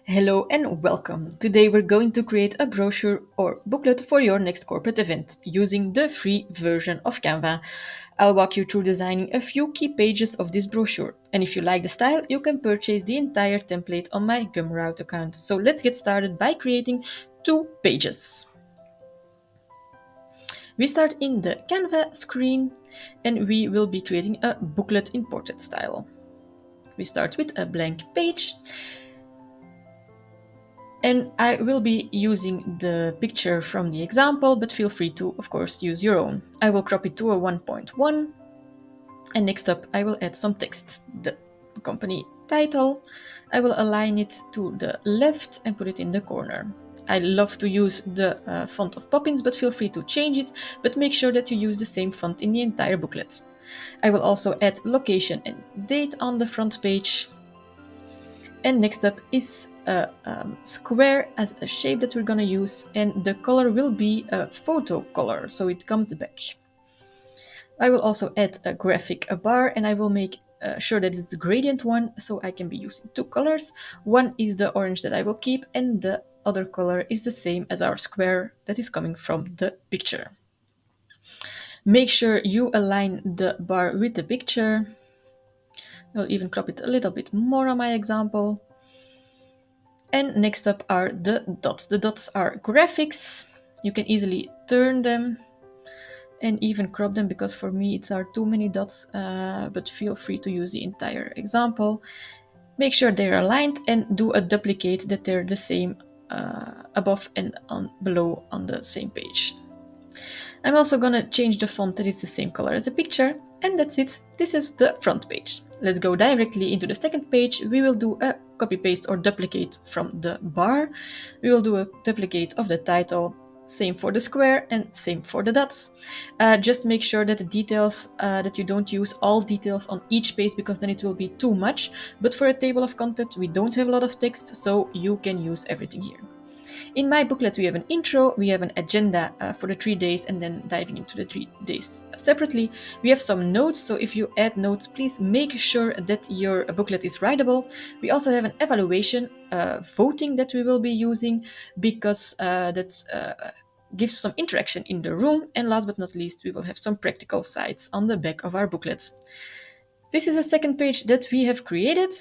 Hello and welcome. Today we're going to create a brochure or booklet for your next corporate event using the free version of Canva. I'll walk you through designing a few key pages of this brochure. And if you like the style, you can purchase the entire template on my Gumroad account. So let's get started by creating 2 pages. We start in the Canva screen and we will be creating a booklet in portrait style. We start with a blank page. And I will be using the picture from the example, but feel free to, of course, use your own. I will crop it to a 1.1. And next up, I will add some text. The company title. I will align it to the left and put it in the corner. I love to use the font of Poppins, but feel free to change it, but make sure that you use the same font in the entire booklet. I will also add location and date on the front page. And next up is a square as a shape that we're going to use, and the color will be a photo color, so it comes back. I will also add a graphic, a bar, and I will make sure that it's the gradient one, so I can be using 2 colors. One is the orange that I will keep, and the other color is the same as our square that is coming from the picture. Make sure you align the bar with the picture. I'll even crop it a little bit more on my example. And next up are the dots. The dots are graphics. You can easily turn them and even crop them, because for me it's are too many dots, but feel free to use the entire example. Make sure they're aligned and do a duplicate that they're the same above and below on the same page. I'm also gonna change the font that it's the same color as the picture, and that's it. This is the front page. Let's go directly into the second page. We will do a copy paste or duplicate from the bar. We will do a duplicate of the title, same for the square and same for the dots. Just make sure that the details, that you don't use all details on each page, because then it will be too much. But for a table of content, we don't have a lot of text, so you can use everything here. In my booklet, we have an intro, we have an agenda for the 3 days, and then diving into the 3 days separately. We have some notes, so if you add notes, please make sure that your booklet is writable. We also have an evaluation voting that we will be using, because that gives some interaction in the room. And last but not least, we will have some practical sites on the back of our booklet. This is a second page that we have created.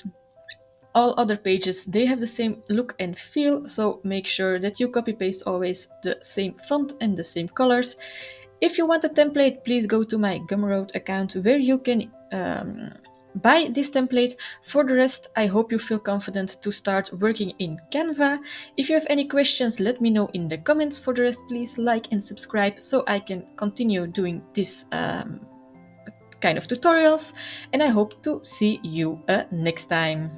All other pages, they have the same look and feel, so make sure that you copy paste always the same font and the same colors. If you want a template, please go to my Gumroad account where you can buy this template. For the rest, I hope you feel confident to start working in Canva. If you have any questions, let me know in the comments. For the rest, please like and subscribe so I can continue doing this kind of tutorials, and I hope to see you next time.